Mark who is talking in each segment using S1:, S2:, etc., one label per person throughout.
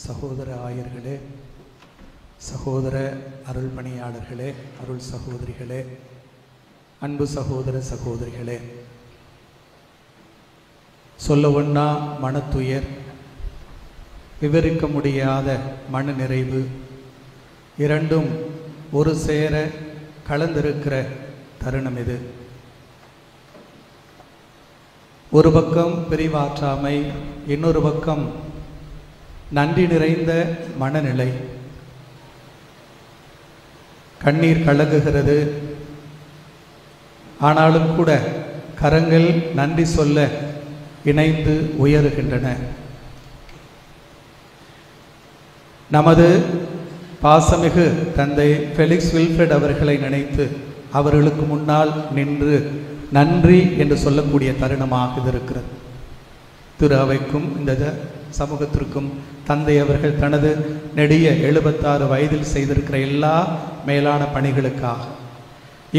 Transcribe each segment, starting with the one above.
S1: சகோதர ஆயர்களே, சகோதர அருள் பணியாளர்களே, அருள் சகோதரிகளே, அன்பு சகோதர சகோதரிகளே, சொல்ல ஒண்ணா மனத்துயர், விவரிக்க முடியாத மன நிறைவு இரண்டும் ஒரு சேர கலந்திருக்கிற தருணம் இது. ஒரு பக்கம் பிரிவாற்றாமை, இன்னொரு பக்கம் நன்றி நிறைந்த மனநிலை. கண்ணீர் கலங்குகிறது. ஆனாலும் கூட கரங்கள் நன்றி சொல்ல இணைந்து உயருகின்றன. நமது பாசமிகு தந்தை ஃபெலிக்ஸ் வில்ஃப்ரெட் அவர்களை நினைத்து அவர்களுக்கு முன்னால் நின்று நன்றி என்று சொல்லக்கூடிய தருணமாக இது இருக்கிறது. திரு அவைக்கும் இந்த சமூகத்திற்கும் தந்தை அவர்கள் தனது நெடிய 76 வயதில் செய்திருக்கிற எல்லா மேலான பணிகளுக்காக,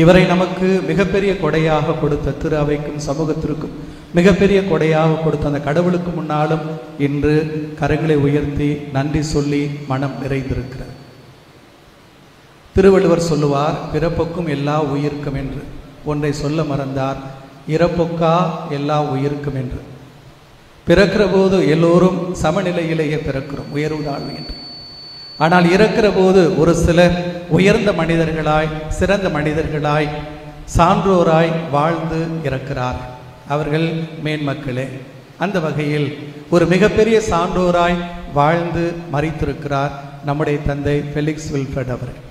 S1: இவரை நமக்கு மிகப்பெரிய கொடையாக கொடுத்த திரு அவைக்கும் சமூகத்திற்கும் மிகப்பெரிய கொடையாக கொடுத்த அந்த கடவுளுக்கு முன்னாலும் இன்று கரங்களை உயர்த்தி நன்றி சொல்லி மனம் நிறைந்திருக்கிறது. திருவள்ளுவர் சொல்லுவார், பிறப்புக்கும் எல்லா உயிர்க்கும் என்று. ஒன்றை சொல்ல மறந்தார், இறப்புக்கா எல்லா உயிர்க்கும் என்று. பிறக்கிற போது எல்லோரும் சமநிலையிலேயே பிறக்கிறோம், உயர்வு தாழ்வு என்று. ஆனால் இறக்கிற போது ஒரு சிலர் உயர்ந்த மனிதர்களாய், சிறந்த மனிதர்களாய், சான்றோராய் வாழ்ந்து இறக்கிறார். அவர்கள் மேன்மக்களே. அந்த வகையில் ஒரு மிகப்பெரிய சான்றோராய் வாழ்ந்து மரித்திருக்கிறார் நம்முடைய தந்தை ஃபெலிக்ஸ் வில்ஃப்ரெட் அவர்கள்.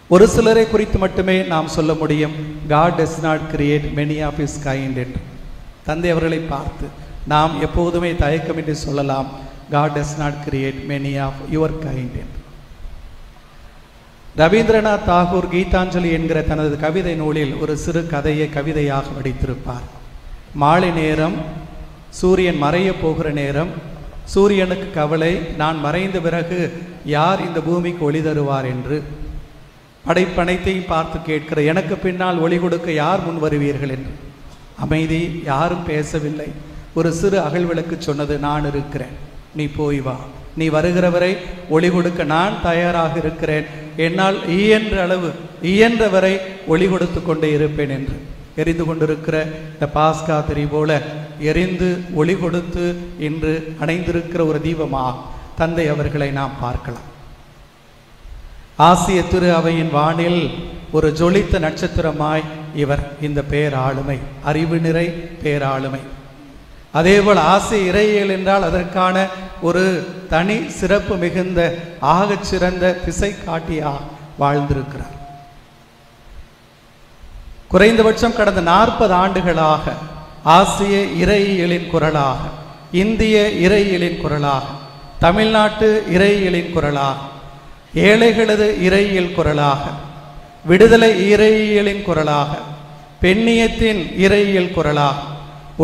S1: ஒரு சிலரை குறித்து மட்டுமே நாம் சொல்ல முடியும், God does not create many of his kind என்று. தந்தை அவர்களை பார்த்து நாம் எப்போதுமே தயக்கமின்றி சொல்லலாம், God does not create many of your kind என்று. ரவீந்திரநாத் தாகூர் கீதாஞ்சலி என்கிற தனது கவிதை நூலில் ஒரு சிறு கதையை கவிதையாக வடித்திருப்பார். மாலை நேரம், சூரியன் மறைய போகிற நேரம், சூரியனுக்கு கவலை, நான் மறைந்த பிறகு யார் இந்த பூமிக்கு ஒளி தருவார் என்று. படைப்பனைத்தையும் பார்த்து கேட்கிற, எனக்கு பின்னால் ஒளி கொடுக்க யார் முன் வருவீர்கள் என்று. அமைதி, யாரும் பேசவில்லை. ஒரு சிறு அகழ்விளக்கு சொன்னது, நான் இருக்கிறேன், நீ போய் வா, நீ வருகிறவரை ஒளி கொடுக்க நான் தயாராக இருக்கிறேன், என்னால் இயன்றவரை ஒளி கொடுத்து கொண்டே இருப்பேன் என்று. எரிந்து கொண்டிருக்கிற இந்த பாஸ்கா திரி போல எரிந்து ஒளி கொடுத்து இன்று அணைந்திருக்கிற ஒரு தீபமாக தந்தை அவர்களை நாம் பார்க்கலாம். ஆசிய திரு அவையின் வானில் ஒரு ஜொலித்த நட்சத்திரமாய் இவர் இந்த பேராளுமை, அறிவு நிறை பேராளுமை. அதேபோல் ஆசிய இறையியல் என்றால் அதற்கான ஒரு தனி சிறப்பு மிகுந்த ஆகச் சிறந்த திசை காட்டியாக வாழ்ந்திருக்கிறார். குறைந்தபட்சம் கடந்த 40 ஆண்டுகளாக ஆசிய இறையியலின் குரலாக, இந்திய இறையியலின் குரலாக, தமிழ்நாட்டு இறையியலின் குரலாக, ஏழைகளது இறையியல் குரலாக, விடுதலை இறையியலின் குரலாக, பெண்ணியத்தின் இறையியல் குரலாக,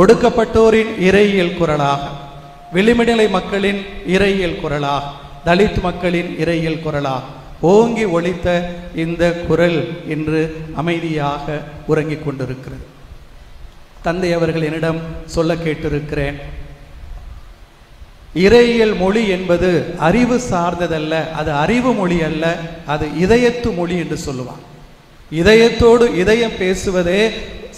S1: ஒடுக்கப்பட்டோரின் இறையியல் குரலாக, விளிம்புநிலை மக்களின் இறையியல் குரலாக, தலித் மக்களின் இறையியல் குரலாக ஓங்கி ஒலித்த இந்த குரல் இன்று அமைதியாக உறங்கிக் கொண்டிருக்கிறது. தந்தை அவர்கள் என்னிடம் சொல்ல கேட்டிருக்கிறேன், இறையியல் மொழி என்பது அறிவு சார்ந்ததல்ல, அது அறிவு மொழி அல்ல, அது இதயத்து மொழி என்று சொல்லுவார். இதயத்தோடு இதயம் பேசுவதே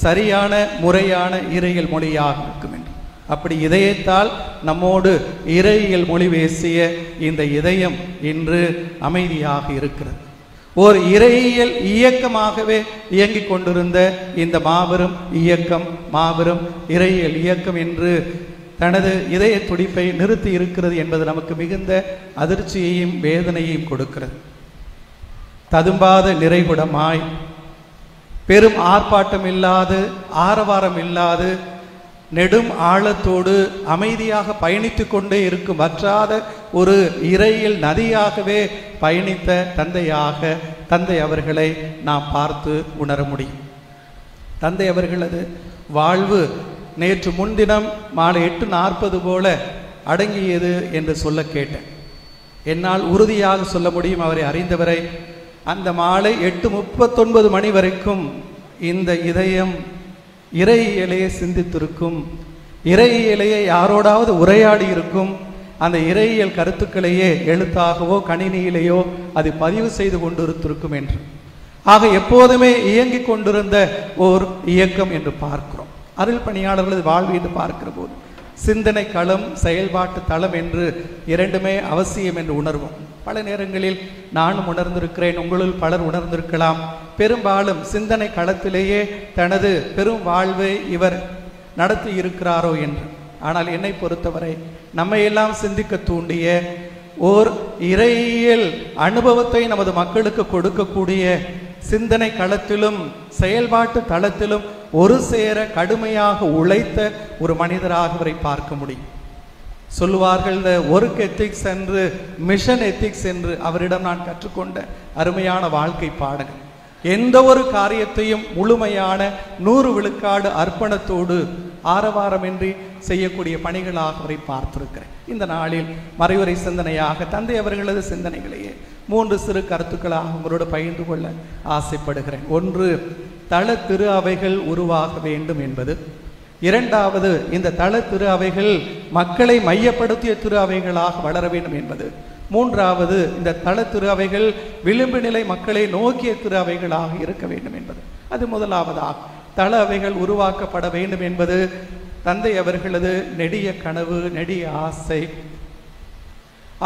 S1: சரியான முறையான இறையியல் மொழியாக இருக்கும் என்று. அப்படி இதயத்தால் நம்மோடு இறையியல் மொழி பேசிய இந்த இதயம் இன்று அமைதியாக இருக்கிறது. ஓர் இறையியல் இயக்கமாகவே இயங்கிக் கொண்டிருந்த இந்த மாபெரும் இயக்கம், மாபெரும் இறையியல் இயக்கம் என்று தனது இதய துடிப்பை நிறுத்தி இருக்கிறது என்பது நமக்கு மிகுந்த அதிர்ச்சியையும் வேதனையையும் கொடுக்கிறது. ததும்பாத நிறைகுடமாய், பெரும் ஆர்ப்பாட்டம் இல்லாது, ஆரவாரம் இல்லாது, நெடும் ஆழத்தோடு அமைதியாக பயணித்து கொண்டே இருக்கும் வற்றாத ஒரு இறையியல் நதியாகவே பயணித்த தந்தை அவர்களை நாம் பார்த்து உணர முடியும். தந்தை அவர்களது வாழ்வு நேற்று முன்தினம் மாலை 8:40 போல அடங்கியது என்று சொல்ல கேட்டேன். என்னால் உறுதியாக சொல்ல முடியும், அவரை அறிந்தவரை, அந்த மாலை 8:39 மணி வரைக்கும் இந்த இதயம் இறையியலையே சிந்தித்திருக்கும், இறையியலையே யாரோடாவது உரையாடி இருக்கும், அந்த இறையியல் கருத்துக்களையே எழுத்தாகவோ கணினியிலேயோ அது பதிவு செய்து கொண்டிருக்கும் என்று. ஆக எப்போதுமே இயங்கிக் கொண்டிருந்த ஓர் இயக்கம் என்று பார்க்கிறோம். அருள் பணியாளர்களது வாழ்வு என்று பார்க்கிற போது சிந்தனை களம், செயல்பாட்டு தளம் என்று இரண்டுமே அவசியம் என்று உணர்வோம். பல நேரங்களில் நானும் உணர்ந்திருக்கிறேன், உங்களுள் பலர் உணர்ந்திருக்கலாம். பெரும்பாலும் சிந்தனை களத்திலேயே தனது பெரும் வாழ்வை இவர் நடத்தி இருக்கிறாரோ என்று. ஆனால் என்னை பொறுத்தவரை நம்மை எல்லாம் சிந்திக்க தூண்டிய ஓர் இறையியல் அனுபவத்தை நமது மக்களுக்கு கொடுக்கக்கூடிய சிந்தனை களத்திலும் செயல்பாட்டு தளத்திலும் ஒரு சேர கடுமையாக உழைத்த ஒரு மனிதராக இவரை பார்க்க முடியும். சொல்லுவார்கள் இந்த ஒர்க் எத்திக்ஸ் என்று, மிஷன் எத்திக்ஸ் என்று அவரிடம் நான் கற்றுக்கொண்ட அருமையான வாழ்க்கை பாடங்கள். எந்த ஒரு காரியத்தையும் முழுமையான 100 விழுக்காடு அர்ப்பணத்தோடு ஆரவாரமின்றி செய்யக்கூடிய பணிகளாக அவரை பார்த்திருக்கிறேன். இந்த நாளில் மறைவுரை சிந்தனையாக தந்தை அவர்களது சிந்தனைகளையே 3 சிறு கருத்துக்களாக உங்களோடு பகிர்ந்து கொள்ள ஆசைப்படுகிறேன். ஒன்று, தள திரு அவைகள் உருவாக வேண்டும் என்பது. இரண்டாவது, இந்த தள திரு அவைகள் மக்களை மையப்படுத்திய திரு அவைகளாக வளர வேண்டும் என்பது. மூன்றாவது, இந்த தள திரு அவைகள் விளிம்பு நிலை மக்களை நோக்கிய திரு அவைகளாக இருக்க வேண்டும் என்பது. அது முதலாவதாக தள அவைகள் உருவாக்கப்பட வேண்டும் என்பது தந்தை அவர்களது நெடிய கனவு, நெடிய ஆசை.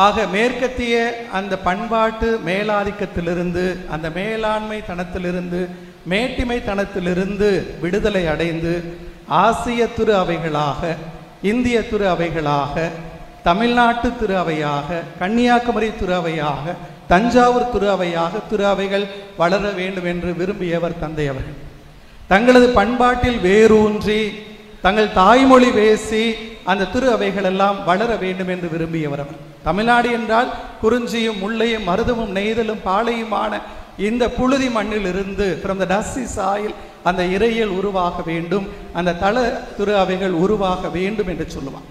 S1: ஆக மேற்கத்திய அந்த பண்பாட்டு மேலாதிக்கத்திலிருந்து, அந்த மேலாண்மை தனத்திலிருந்து, மேட்டிமை தனத்திலிருந்து விடுதலை அடைந்து ஆசிய திரு அவைகளாக, இந்திய திரு அவைகளாக, தமிழ்நாட்டு திரு அவையாக, கன்னியாகுமரி திரு அவையாக, தஞ்சாவூர் திரு அவையாக திரு அவைகள் வளர வேண்டும் என்று விரும்பியவர் தந்தை அவர்கள். தங்களது பண்பாட்டில் வேரூன்றி தங்கள் தாய்மொழி பேசி அந்த திரு அவைகள் எல்லாம் வளர வேண்டும் என்று விரும்பியவர் அவர். தமிழ்நாடு என்றால் குறிஞ்சியும் முல்லையும் மருதமும் நெய்தலும் பாளையுமான இந்த புழுதி மண்ணில் இருந்து ஃப்ரம் த டஸ்டி சாயில் அந்த இறையியல் உருவாக வேண்டும், அந்த தள திரு அவைகள் உருவாக வேண்டும் என்று சொல்லுவார்.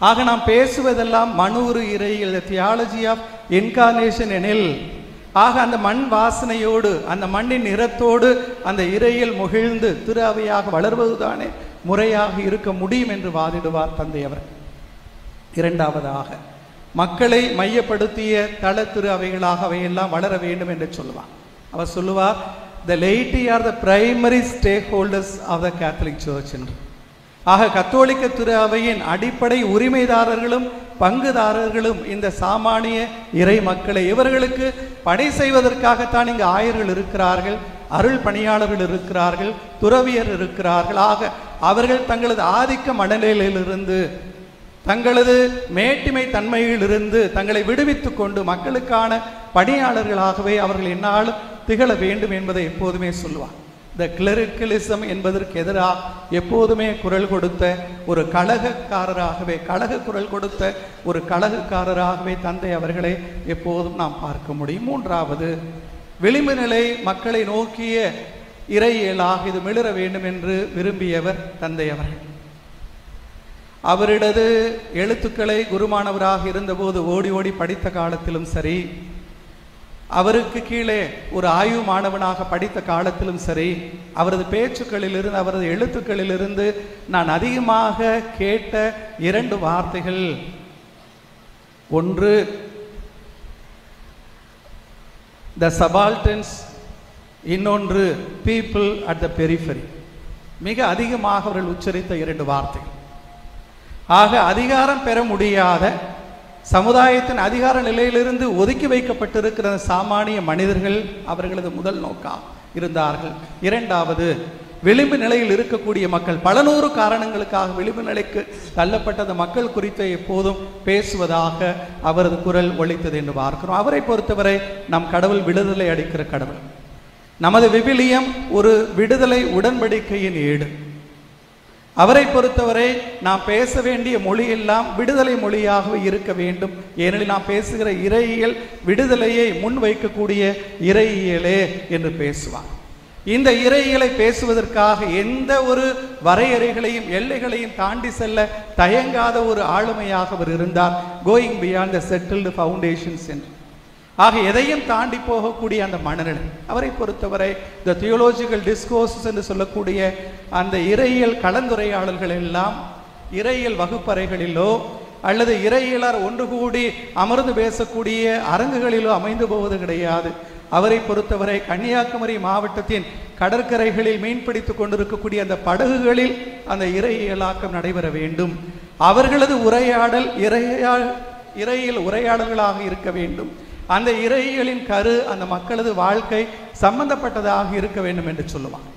S1: ஆக நாம் பேசுவதெல்லாம் மனூறு இறையியல், தியாலஜி ஆஃப் இன்கார்னேஷன் எனில், ஆக அந்த மண் வாசனையோடு, அந்த மண்ணின் நிறத்தோடு அந்த இறையியல் முகிழ்ந்து திரு அவையாக வளர்வதுதானே முறையாக இருக்க முடியும் என்று வாதிடுவார் தந்தை அவர். இரண்டாவதாக, மக்களை மையப்படுத்திய தள திரு அவைகளாக அவையெல்லாம் வளர வேண்டும் என்று சொல்லுவார். அவர் சொல்லுவார், the laity are the primary stakeholders of the Catholic Church என்று. ஆக கத்தோலிக்க திரு அவையின் அடிப்படை உரிமைதாரர்களும் பங்குதாரர்களும் இந்த சாமானிய இறை மக்களை, இவர்களுக்கு பணி செய்வதற்காகத்தான் இங்கு ஆயர்கள் இருக்கிறார்கள், அருள் பணியாளர்கள் இருக்கிறார்கள், துறவியர் இருக்கிறார்கள். ஆக அவர்கள் தங்களது ஆதிக்க மனநிலையிலிருந்து, தங்களது மேட்டிமை தன்மையிலிருந்து தங்களை விடுவித்துக் கொண்டு மக்களுக்கான பணியாளர்களாகவே அவர்கள் என்னாலும் திகழ வேண்டும் என்பதை எப்போதுமே சொல்லுவார். இந்த கிளரிக்கலிசம் என்பதற்கு எதிராக எப்போதுமே குரல் கொடுத்த ஒரு கழகக்காரராகவே, கழக குரல் கொடுத்த ஒரு கழகக்காரராகவே தந்தை அவர்களை எப்போதும் நாம் பார்க்க முடியும். மூன்றாவது, விளிம்பு நிலை மக்களை நோக்கிய இறையியலாக இது மிளிர வேண்டும் என்று விரும்பியவர் தந்தை அவர்கள். அவரிடது எழுத்துக்களை குருமானவராக இருந்தபோது ஓடி ஓடி படித்த காலத்திலும் சரி, அவருக்கு கீழே ஒரு ஆய்வு மாணவனாக படித்த காலத்திலும் சரி, அவரது பேச்சுக்களிலிருந்து, அவரது எழுத்துக்களிலிருந்து நான் அதிகமாக கேட்ட 2 வார்த்தைகள், ஒன்று த சபால்டன்ஸ், இன்னொன்று பீப்புள் அட் த பெரிஃபரி. மிக அதிகமாக அவர்கள் உச்சரித்த 2 வார்த்தைகள். ஆக அதிகாரம் பெற முடியாத, சமுதாயத்தின் அதிகார நிலையிலிருந்து ஒதுக்கி வைக்கப்பட்டிருக்கிற சாமானிய மனிதர்கள் அவர்களது முதல் நோக்கம் இருந்தார்கள். இரண்டாவது, விளிம்பு நிலையில் இருக்கக்கூடிய மக்கள், பல நூறு காரணங்களுக்காக விளிம்பு நிலைக்கு தள்ளப்பட்ட மக்கள் குறித்து எப்போதும் பேசுவதாக அவரது குரல் ஒலித்தது என்று பார்க்கிறோம். அவரை பொறுத்தவரை நம் கடவுள் விடுதலை அளிக்கிற கடவுள். நமது விவிலியம் ஒரு விடுதலை உடன்படிக்கையின் ஏடு. அவரை பொறுத்தவரை நாம் பேச வேண்டிய மொழியெல்லாம் விடுதலை மொழியாகவே இருக்க வேண்டும். ஏனெனில் நாம் பேசுகிற இறையியல் விடுதலையை முன்வைக்கக்கூடிய இறையியலே என்று பேசுவார். இந்த இறையியலை பேசுவதற்காக எந்த ஒரு வரையறைகளையும் எல்லைகளையும் தாண்டி செல்ல தயங்காத ஒரு ஆளுமையாக அவர் இருந்தார். Going beyond the settled foundations என்று. ஆக எதையும் தாண்டி போகக்கூடிய அந்த மனநிலை அவரை பொறுத்தவரை த தியோலஜிக்கல் டிஸ்கோர்சஸ் என்று சொல்லக்கூடிய அந்த இறையியல் கலந்துரையாடல்கள் எல்லாம் இறையியல் வகுப்பறைகளிலோ அல்லது இறையியலார் ஒன்று கூடி அமர்ந்து பேசக்கூடிய அரங்குகளிலோ அமைந்து போவது கிடையாது. அவரை பொறுத்தவரை கன்னியாகுமரி மாவட்டத்தின் கடற்கரைகளில் மீன்பிடித்து கொண்டிருக்கக்கூடிய அந்த படகுகளில் அந்த இறையியலாக்கம் நடைபெற வேண்டும். அவர்களது உரையாடல் இறையியல் உரையாடல்களாக இருக்க வேண்டும். அந்த இறையியலின் கரு அந்த மக்களது வாழ்க்கை சம்பந்தப்பட்டதாக இருக்க வேண்டும் என்று சொல்லுவாங்க.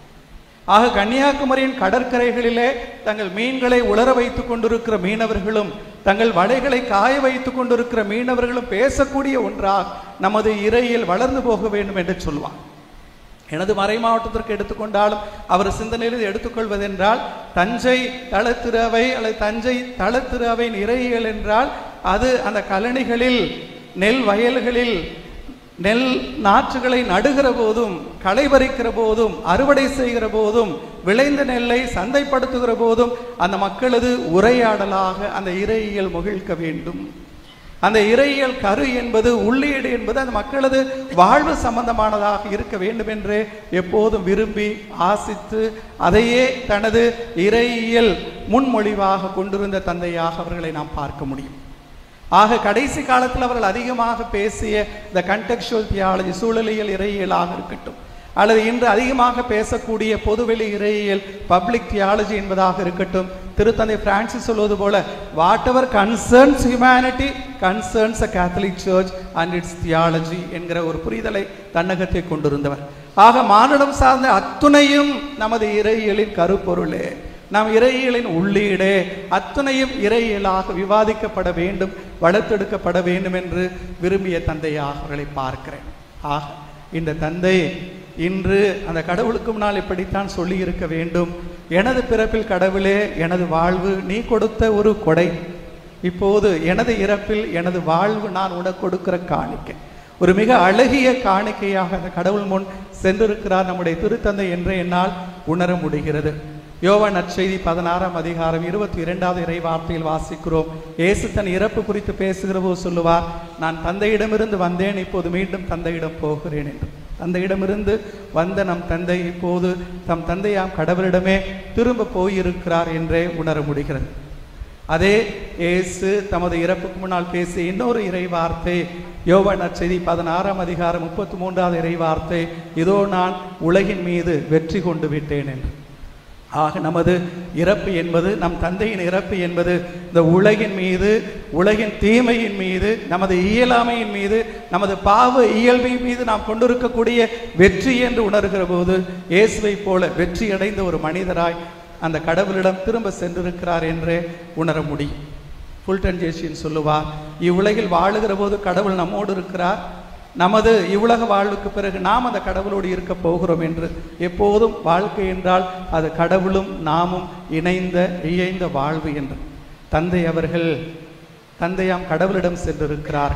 S1: ஆக கன்னியாகுமரியின் கடற்கரைகளிலே தங்கள் மீன்களை உலர வைத்துக் கொண்டிருக்கிற மீனவர்களும் தங்கள் வலைகளை காய வைத்துக் கொண்டிருக்கிற மீனவர்களும் பேசக்கூடிய ஒன்றாக நமது இறையியல் வளர்ந்து போக வேண்டும் என்று சொல்லுவாங்க. எனது மறை மாவட்டத்திற்கு எடுத்துக்கொண்டாலும் அவர் சிந்தனையில் எடுத்துக்கொள்வதென்றால் தஞ்சை தளத்திருவை அல்லது தஞ்சை தளத்திருவையின் இறையியல் என்றால் அது அந்த கழனிகளில் நெல் வயல்களில் நெல் நாற்றுகளை நடுகிற போதும் களை பறிக்கிற போதும் அறுவடை செய்கிற போதும் விளைந்த நெல்லை சந்தைப்படுத்துகிற போதும் அந்த மக்களது உரையாடலாக அந்த இறையியல் மகிழ்க்க வேண்டும். அந்த இறையியல் கரு என்பது உள்ளீடு என்பது அந்த மக்களது வாழ்வு சம்பந்தமானதாக இருக்க வேண்டும் என்று எப்போதும் விரும்பி ஆசித்து அதையே தனது இறையியல் முன்மொழிவாக கொண்டிருந்த தந்தையாக அவர்களை நாம் பார்க்க முடியும். ஆக கடைசி காலத்தில் அவர்கள் அதிகமாக பேசிய இந்த கண்டெக்சுவல் தியாலஜி, சூழலியல் இறையியலாக இருக்கட்டும், அல்லது இன்று அதிகமாக பேசக்கூடிய பொதுவெளி இறையியல் பப்ளிக் தியாலஜி என்பதாக இருக்கட்டும், திருத்தந்தை பிரான்சிஸ் சொல்வது போல whatever concerns humanity concerns a Catholic church and its theology என்கிற ஒரு புரிதலை தன்னகத்தை கொண்டிருந்தவர். ஆக மானுடம் சார்ந்த அத்துணையும் நமது இறையியலின் கருப்பொருளே, நம் இறையியலின் உள்ளீடே, அத்துணையும் இறையியலாக விவாதிக்கப்பட வேண்டும், வளர்த்தெடுக்கப்பட வேண்டும் என்று விரும்பிய தந்தையாக அவர்களை பார்க்கிறேன். ஆக இந்த தந்தை இன்று அந்த கடவுளுக்கு முன்னால் இப்படித்தான் சொல்லி இருக்க வேண்டும், எனது பிறப்பில் கடவுளே எனது வாழ்வு நீ கொடுத்த ஒரு கொடை, இப்போது எனது இறப்பில் எனது வாழ்வு நான் உனக்கு கொடுக்கிற காணிக்கை. ஒரு மிக அழகிய காணிக்கையாக அந்த கடவுள் முன் சென்றிருக்கிறார் நம்முடைய திருத்தந்தை என்று என்னால் உணர முடிகிறது. யோவான் நற்செய்தி 16ஆம் அதிகாரம் 22வது இறை வார்த்தையில் வாசிக்கிறோம். இயேசு தன் இறப்பு குறித்து பேசுகிற போது சொல்லுவார், நான் தந்தையிடமிருந்து வந்தேன், இப்போது மீண்டும் தந்தையிடம் போகிறேன் என்று. தந்தையிடமிருந்து வந்த நம் தந்தை இப்போது தம் தந்தையாம் கடவுளிடமே திரும்ப போயிருக்கிறார் என்றே உணர முடிகிறது. அதே இயேசு தமது இறப்புக்கு முன்னால் பேசிய இன்னொரு இறை வார்த்தை யோவான் நற்செய்தி 16ஆம் அதிகாரம் 33வது இறை வார்த்தை, இதோ நான் உலகின் மீது வெற்றி கொண்டு விட்டேன் என்று. ஆக நமது இறப்பு என்பது, நம் தந்தையின் இறப்பு என்பது இந்த உலகின் மீது, உலகின் தீமையின் மீது, நமது இயலாமையின் மீது, நமது பாவ இயல்பின் மீது நாம் கொண்டிருக்கக்கூடிய வெற்றி என்று உணர்கிற போது இயேசுவை போல வெற்றி அடைந்த ஒரு மனிதராய் அந்த கடவுளிடம் திரும்ப சென்றிருக்கிறார் என்றே உணர முடியும். ஃபுல்டன் ஜேசியன் சொல்லுவார், இவ்வுலகில் வாழுகிற போது கடவுள் நம்மோடு இருக்கிறார், நமது இவ்வுலக வாழ்வுக்கு பிறகு நாம் அந்த கடவுளோடு இருக்க போகிறோம் என்று. எப்போதும் வாழ்க்கை என்றால் அது கடவுளும் நாமும் இணைந்த வாழ்வு என்று. தந்தை அவர்கள் தந்தையாம் கடவுளிடம் சென்றிருக்கிறார்.